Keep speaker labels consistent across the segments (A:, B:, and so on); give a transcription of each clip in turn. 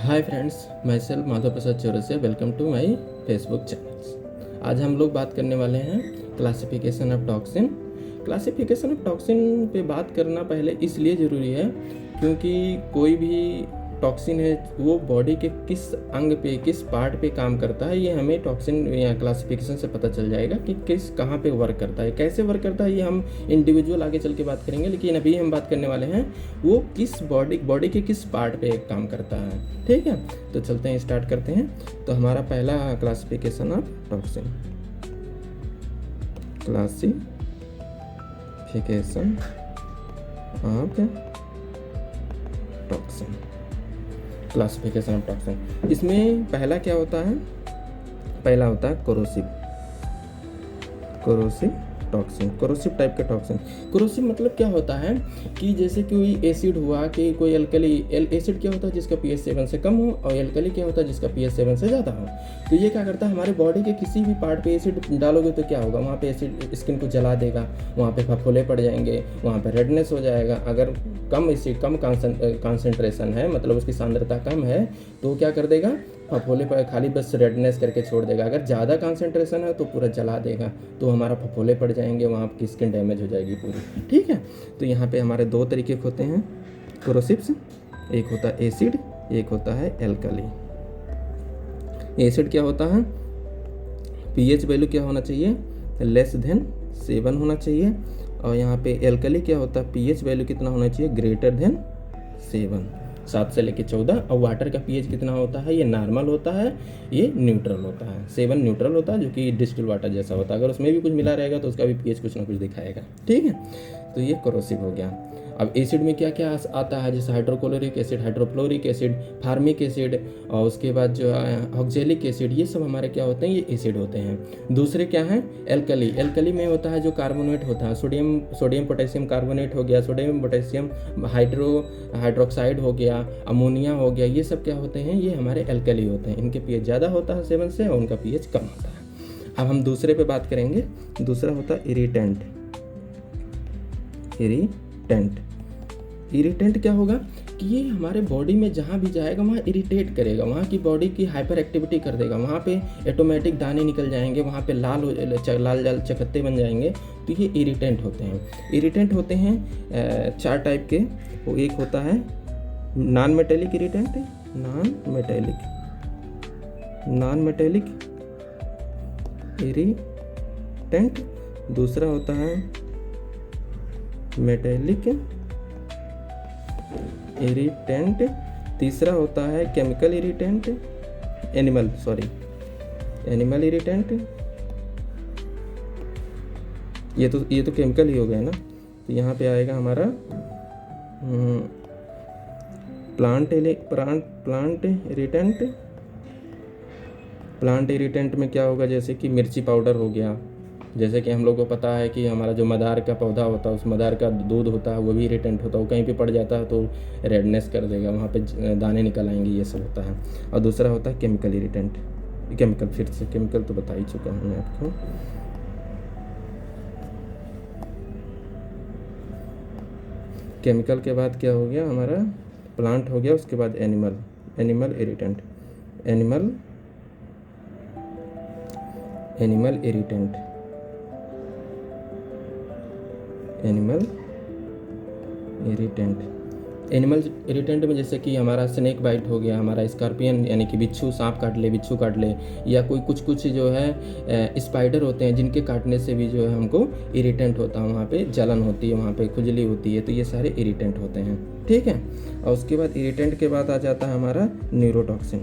A: Hi friends, myself Madhav Prasad Chaurasia. Welcome to my Facebook channels. आज हम लोग बात करने वाले हैं classification of toxin. Classification of toxin पे बात करना पहले इसलिए ज़रूरी है क्योंकि कोई भी टॉक्सिन है वो बॉडी के किस अंग पे, किस पार्ट पे काम करता है, ये हमें टॉक्सिन या क्लासिफिकेशन से पता चल जाएगा कि किस कहाँ पे वर्क करता है, कैसे वर्क करता है। ये हम इंडिविजुअल आगे चल के बात करेंगे, लेकिन अभी हम बात करने वाले हैं वो किस बॉडी के किस पार्ट पे काम करता है। ठीक है, तो चलते हैं, स्टार्ट करते हैं। तो हमारा पहला classification of toxin, classification of toxin, classification of toxin. इसमें पहला क्या होता है? पहला होता है कोरोसिव टॉक्सिन, कोरोसिव टाइप के टॉक्सिन। कोरोसिव मतलब क्या होता है कि जैसे कोई एसिड हुआ, कि कोई अल्कली, एसिड क्या होता है जिसका pH 7 से कम हो, और एल्कली क्या होता है जिसका pH 7 से ज़्यादा हो। तो ये क्या करता है, हमारे बॉडी के किसी भी पार्ट पे एसिड डालोगे तो क्या होगा, वहाँ पे एसिड स्किन को जला देगा, वहाँ पे फफोले पड़ जाएंगे, वहाँ पे रेडनेस हो जाएगा। अगर कम एसिड, कम कॉन्सेंट्रेशन है, मतलब उसकी सांद्रता कम है, तो क्या कर देगा, फफोले पर खाली बस रेडनेस करके छोड़ देगा। अगर ज़्यादा कंसंट्रेशन है तो पूरा जला देगा, तो हमारा फफोले पड़ जाएंगे, वहाँ की स्किन डैमेज हो जाएगी पूरी। ठीक है, तो यहाँ पे हमारे दो तरीके होते हैं कोरोसिव्स, एक होता है एसिड, एक होता है एल्कली। एसिड क्या होता है, पीएच वैल्यू क्या होना चाहिए, लेस देन 7 होना चाहिए। और यहाँ पे एल्कली क्या होता है, पीएच वैल्यू कितना होना चाहिए, ग्रेटर देन 7 से लेके 14। और वाटर का पीएच कितना होता है, ये नॉर्मल होता है, ये न्यूट्रल होता है। 7 न्यूट्रल होता है, जो कि डिस्टिल वाटर जैसा होता है। अगर उसमें भी कुछ मिला रहेगा तो उसका भी पीएच कुछ ना कुछ दिखाएगा। ठीक है, तो ये कोरोसिव हो गया। अब एसिड में क्या क्या आता है, जैसे hydrochloric acid, hydrofluoric acid, formic acid, और उसके बाद जो है ऑक्जेलिक एसिड, ये सब हमारे क्या होते हैं, ये एसिड होते हैं। दूसरे क्या हैं, एल्कली। एल्कली में होता है जो कार्बोनेट होता है, सोडियम पोटेशियम कार्बोनेट हो गया, सोडियम पोटेशियम हाइड्रोक्साइड हो गया, अमोनिया हो गया, ये सब क्या होते हैं, ये हमारे एल्कली होते हैं। इनके पीएच ज़्यादा होता है 7 से, और उनका पीएच कम होता है। अब हम दूसरे पे बात करेंगे। दूसरा होता है इरिटेंट। इरिटेंट क्या होगा कि ये हमारे बॉडी में जहाँ भी जाएगा वहाँ इरिटेट करेगा, वहाँ की बॉडी की हाइपर एक्टिविटी कर देगा, वहाँ पे ऑटोमेटिक दाने निकल जाएंगे, वहाँ पे लाल चकत्ते बन जाएंगे। तो ये इरिटेंट होते हैं। इरिटेंट होते हैं 4 टाइप के। वो एक होता है non metallic irritant, non metallic irritant. दूसरा होता है मेटेलिक इरिटेंट। तीसरा होता है केमिकल इरिटेंट, एनिमल इरिटेंट। ये तो केमिकल ही हो गया ना। तो यहाँ पे आएगा हमारा प्लांट इरिटेंट। प्लांट इरिटेंट में क्या होगा, जैसे कि मिर्ची पाउडर हो गया। जैसे कि हम लोग को पता है कि हमारा जो मदार का पौधा होता है, उस मदार का दूध होता है, वो भी इरिटेंट होता है। वो कहीं पे पड़ जाता है तो रेडनेस कर देगा, वहाँ पे दाने निकल आएंगे, ये सब होता है। और दूसरा होता है केमिकल इरिटेंट। फिर से केमिकल तो बता ही चुका हूँ मैं आपको। केमिकल के बाद क्या हो गया हमारा, प्लांट हो गया, उसके बाद animal irritant. Animal irritant. Animal irritant में जैसे कि हमारा स्नेक बाइट हो गया, हमारा स्कॉर्पियन यानी कि सांप काट ले, बिच्छू काट ले, या कोई कुछ जो है स्पाइडर होते हैं जिनके काटने से भी जो है हमको इरिटेंट होता है, वहाँ पे जलन होती है, वहाँ पे खुजली होती है। तो ये सारे इरिटेंट होते हैं। ठीक है, और उसके बाद इरिटेंट के बाद आ जाता है हमारा न्यूरोटॉक्सिन।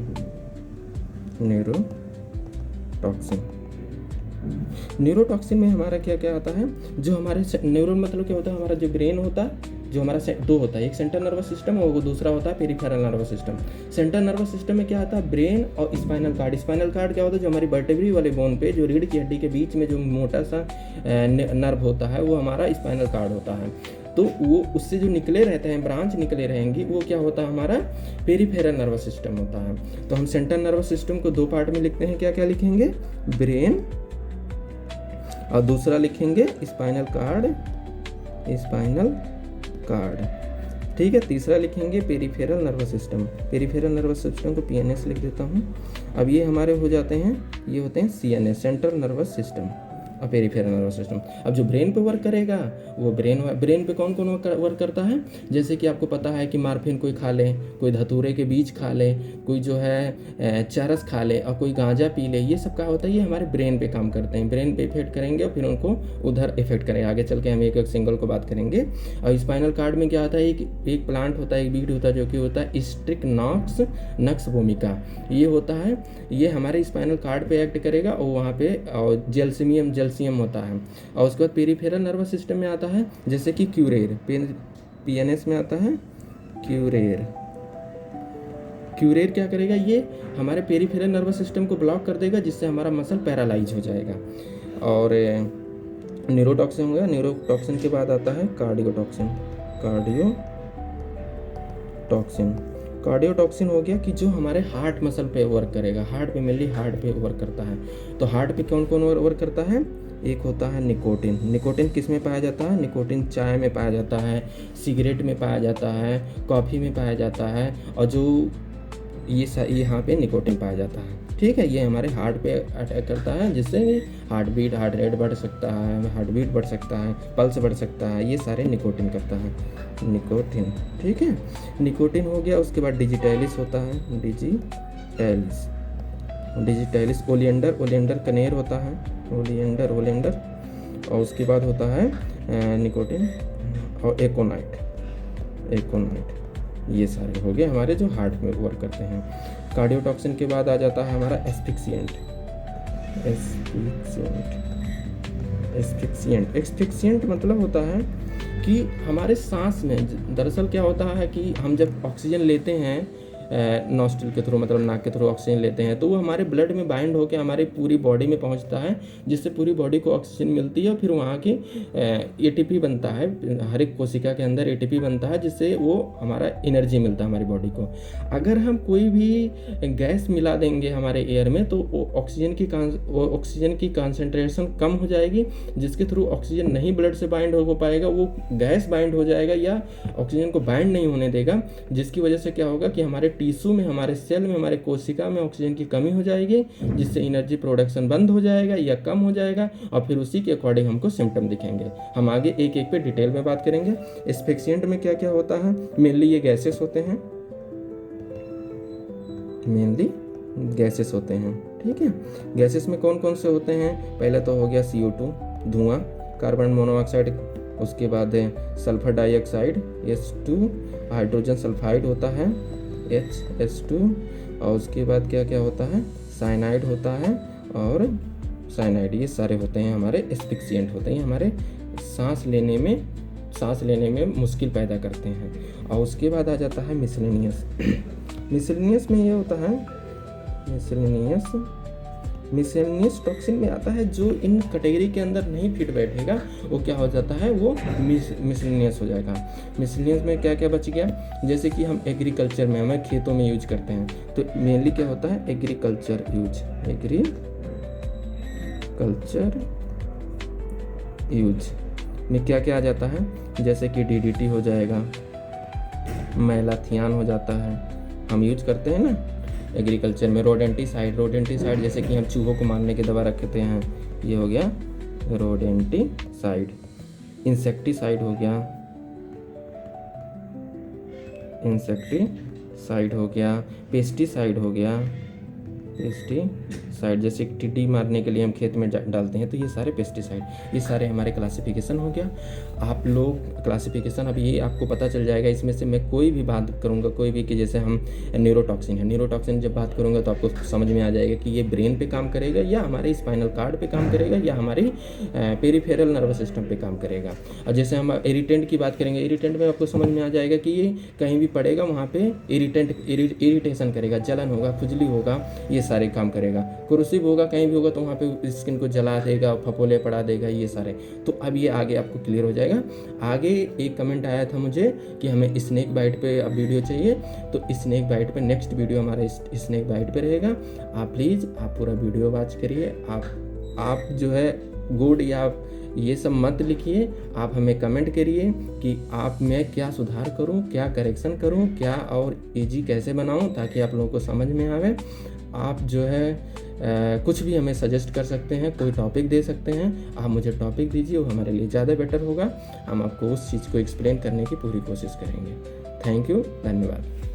A: न्यूरोटॉक्सिन में हमारा क्या क्या आता है, जो हमारे न्यूरॉन मतलब क्या होता है, हमारा जो ब्रेन होता है, जो हमारा दो होता है, एक सेंट्रल नर्वस सिस्टम और वो दूसरा होता है peripheral nervous system. Central nervous system में क्या आता है, ब्रेन और स्पाइनल कार्ड। स्पाइनल कार्ड क्या होता है, जो हमारी वर्टेब्री वाले बोन पे, जो रीढ़ की हड्डी के बीच में जो मोटा सा नर्व होता है, वो हमारा स्पाइनल कार्ड होता है। तो वो उससे जो निकले रहते हैं, ब्रांच निकले रहेंगी, वो क्या होता है, हमारा पेरिफेरल नर्वस सिस्टम होता है। तो हम सेंट्रल नर्वस सिस्टम को 2 पार्ट में लिखते हैं, क्या क्या लिखेंगे, ब्रेन, और दूसरा लिखेंगे स्पाइनल कार्ड। ठीक है। तीसरा लिखेंगे peripheral nervous system. Peripheral nervous system को PNS लिख देता हूँ। अब ये हमारे हो जाते हैं, ये होते हैं CNS, सेंट्रल नर्वस सिस्टम और पेरिफेरल नर्वस सिस्टम। अब जो ब्रेन पे वर्क करेगा वो ब्रेन पे कौन कौन वर्क करता है, जैसे कि आपको पता है कि मार्फिन कोई खा ले, कोई धतूरे के बीज खा ले, कोई जो है चरस खा ले और कोई गांजा पी ले, ये सब क्या होता है, ये हमारे ब्रेन पे काम करते हैं, ब्रेन पे इफेक्ट करेंगे और फिर उनको उधर इफेक्ट करेंगे। आगे चल के हम एक एक सिंगल को बात करेंगे। और स्पाइनल कार्ड में क्या होता है, एक प्लांट होता है, एक बीट होता है जो कि होता है स्ट्रिक्नॉक्स नक्स भूमिका। ये होता है, ये हमारे स्पाइनल कार्ड पे एक्ट करेगा और वहाँ पे जेल्सियम होता है। और उसके बाद पेरिफेरल नर्वस सिस्टम में आता है जैसे कि क्यूरेर, PNS में आता है क्यूरेर। क्यूरेर क्या करेगा, ये हमारे पेरिफेरल नर्वस सिस्टम को ब्लॉक कर देगा, जिससे हमारा मसल पैरालाइज हो जाएगा। और न्यूरोटॉक्सिन होगा, न्यूरोटॉक्सिन के बाद आता है कार्डियोटॉक्सिन। कार्डियोटॉक्सिन हो गया कि जो हमारे हार्ट मसल पे वर्क करेगा, हार्ट पे मेनली हार्ट पे वर्क करता है। तो हार्ट पे कौन कौन वर्क करता है, एक होता है निकोटिन। निकोटिन किस में पाया जाता है, निकोटिन चाय में पाया जाता है, सिगरेट में पाया जाता है, कॉफ़ी में पाया जाता है, और जो ये यहाँ पे निकोटिन पाया जाता है। ठीक है, ये हमारे हार्ट पे अटैक करता है, जिससे हार्ट रेट बढ़ सकता है, हार्ट बीट बढ़ सकता है, पल्स बढ़ सकता है, ये सारे निकोटिन करता है, निकोटिन। ठीक है, निकोटिन हो गया। उसके बाद डिजिटैलिस होता है, डिजिटैलिस ओलियंडर कनेर होता है, ओलियंडर। और उसके बाद होता है निकोटिन और एकोनाइट। ये सारे हो गए हमारे जो हार्ट में वर्क करते हैं। कार्डियोटॉक्सिन के बाद आ जाता है हमारा एस्फिक्सिएंट मतलब होता है कि हमारे सांस में, दरअसल क्या होता है कि हम जब ऑक्सीजन लेते हैं नॉस्ट्रिल के थ्रू, मतलब नाक के थ्रू ऑक्सीजन लेते हैं, तो वो हमारे ब्लड में बाइंड होकर हमारे पूरी बॉडी में पहुंचता है, जिससे पूरी बॉडी को ऑक्सीजन मिलती है और फिर वहाँ की ATP बनता है, हर एक कोशिका के अंदर ATP बनता है, जिससे वो हमारा एनर्जी मिलता है हमारी बॉडी को। अगर हम कोई भी गैस मिला देंगे हमारे एयर में तो ऑक्सीजन की कॉन्सेंट्रेशन कम हो जाएगी, जिसके थ्रू ऑक्सीजन नहीं ब्लड से बाइंड हो पाएगा, वो गैस बाइंड हो जाएगा या ऑक्सीजन को बाइंड नहीं होने देगा, जिसकी वजह से क्या होगा कि हमारे टिश्यू में, हमारे सेल में, हमारे कोशिका में ऑक्सीजन की कमी हो जाएगी, जिससे एनर्जी प्रोडक्शन बंद हो जाएगा या कम हो जाएगा, और फिर उसी के अकॉर्डिंग हमको सिम्टम दिखेंगे। हम आगे एक एक पे डिटेल में बात करेंगे। एस्फिक्सिएंट में क्या क्या होता है, मेनली ये गैसेस होते हैं, ठीक है। गैसेस में कौन कौन से होते हैं, पहले तो हो गया CO2 धुआं, कार्बन मोनोऑक्साइड, उसके बाद sulphur dioxide H2, hydrogen sulphide होता है H2, और उसके बाद क्या क्या होता है, साइनाइड होता है और साइनाइड, ये सारे होते हैं हमारे एस्फिक्सिएंट होते हैं, हमारे सांस लेने में मुश्किल पैदा करते हैं। और उसके बाद आ जाता है मिसलेनियस में ये होता है मिसलेनियस टॉक्सिन में आता है, जो इन कैटेगरी के अंदर नहीं फिट बैठेगा वो क्या हो जाता है, वो मिसलेनियस हो जाएगा। मिसलेनियस में क्या क्या बच गया, जैसे कि हम एग्रीकल्चर में, हमें खेतों में यूज करते हैं, तो मेनली क्या होता है, एग्रीकल्चर यूज में क्या क्या आ जाता है, जैसे कि DDT हो जाएगा, मैलाथियान हो जाता है, हम यूज करते हैं ना एग्रीकल्चर में। रोडेंटिसाइड जैसे कि हम चूहों को मारने की दवा रखते हैं, ये हो गया रोडेंटिसाइड। इंसेक्टिसाइड हो गया, पेस्टिसाइड हो गया, जैसे टिड्डी मारने के लिए हम खेत में डालते हैं, तो ये सारे पेस्टिसाइड, ये सारे हमारे क्लासिफिकेशन हो गया। आप लोग क्लासिफिकेशन अब ये आपको पता चल जाएगा, इसमें से मैं कोई भी बात करूँगा, कोई भी कि जैसे हम न्यूरोटॉक्सिन जब बात करूँगा तो आपको समझ में आ जाएगा कि ये ब्रेन पे काम करेगा या हमारे स्पाइनल कार्ड पे काम करेगा या हमारी पेरिफेरल नर्वस सिस्टम पे काम करेगा। और जैसे हम इरिटेंट की बात करेंगे, इरिटेंट में आपको समझ में आ जाएगा कि ये कहीं भी पड़ेगा वहाँ पे इरिटेशन करेगा, जलन होगा, खुजली होगा, ये सारे काम करेगा। कोरोसिव होगा, कहीं भी होगा तो वहाँ पे स्किन को जला देगा, फफोले पड़ा देगा, ये सारे। तो अब ये आगे आपको क्लियर हो जाएगा। आगे एक कमेंट आया था मुझे कि हमें स्नेक बाइट पे अब वीडियो चाहिए, तो स्नेक बाइट पे नेक्स्ट वीडियो हमारा स्नेक बाइट पे रहेगा। आप प्लीज़ आप पूरा वीडियो वॉच करिए। आप जो है गुड या ये सब मत लिखिए, आप हमें कमेंट करिए कि आप मैं क्या सुधार करूं, क्या करेक्शन करूं, क्या और इजी कैसे बनाऊं, ताकि आप लोगों को समझ में आवे। आप जो है कुछ भी हमें सजेस्ट कर सकते हैं, कोई टॉपिक दे सकते हैं, आप मुझे टॉपिक दीजिए, वो हमारे लिए ज़्यादा बेटर होगा। हम आपको उस चीज़ को एक्सप्लेन करने की पूरी कोशिश करेंगे। थैंक यू, धन्यवाद।